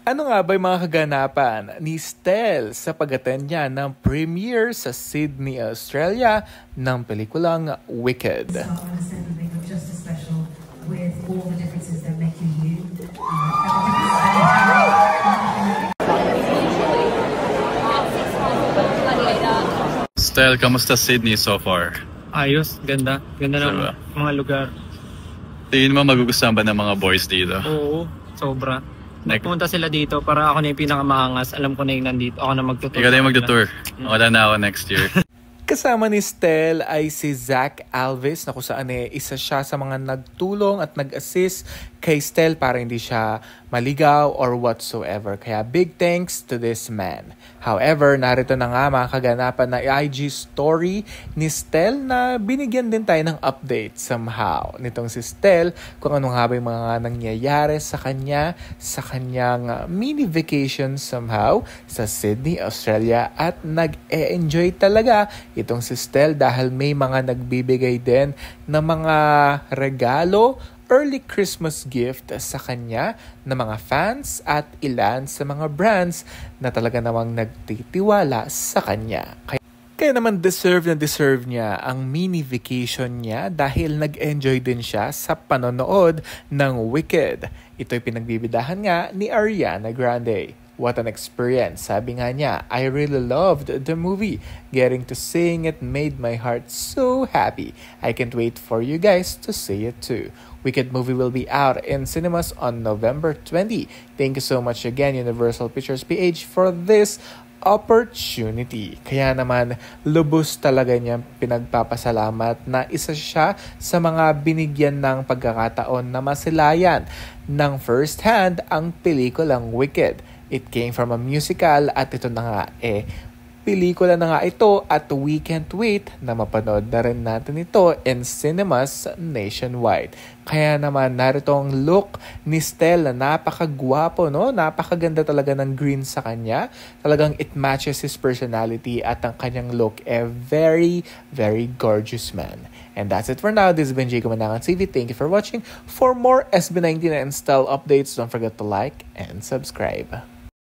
Ano nga ba yung mga kaganapan ni Stel sa pag-attend niya ng premiere sa Sydney, Australia ng pelikulang Wicked? So I want to celebrate them just as special with all the differences that make you you. Stel, kamusta Sydney so far? Ayos, ganda. Ganda ng mga lugar. Tingin mo magugustuhan ba ng mga boys dito? Oo, sobra. Nagpunta sila dito para ako na yung pinakamaangas. Alam ko na yung nandito. Ako na magtutour. Ikaw na yung magtutour. Wala na ako next year. Kasama ni Stel ay si Zach Alvis na kung saan isa siya sa mga nagtulong at nag-assist kay Stel para hindi siya maligaw or whatsoever. Kaya big thanks to this man. However, narito na nga mga kaganapan na IG story ni Stel na binigyan din tayo ng update somehow nitong si Stel kung ano nga ba yung mga nangyayari sa kanya sa kanyang mini vacation somehow sa Sydney, Australia at nag-e-enjoy talaga itong si Stel dahil may mga nagbibigay din ng mga regalo early Christmas gift sa kanya ng mga fans at ilan sa mga brands na talaga namang nagtitiwala sa kanya. Kaya naman deserve niya ang mini vacation niya dahil nag-enjoy din siya sa panonood ng Wicked. Ito'y pinagbibidahan nga ni Ariana Grande. What an experience. Sabi nga niya, I really loved the movie. Getting to sing it made my heart so happy. I can't wait for you guys to see it too. Wicked movie will be out in cinemas on November 20. Thank you so much again, Universal Pictures PH, for this opportunity. Kaya naman, lubos talaga niyang pinagpapasalamat na isa siya sa mga binigyan ng pagkakataon na masilayan ng first hand ang pelikulang Wicked. It came from a musical at ito na nga pelikula na nga ito at we can't wait na mapanood na rin natin ito in cinemas nationwide. Kaya naman narito ang look ni Stel na napakagwapo, no? Napakaganda talaga ng green sa kanya. Talagang it matches his personality at ang kanyang look very, very gorgeous man. And that's it for now. This has been Jacob Manangan TV. Thank you for watching. For more SB19 and Stel updates, don't forget to like and subscribe.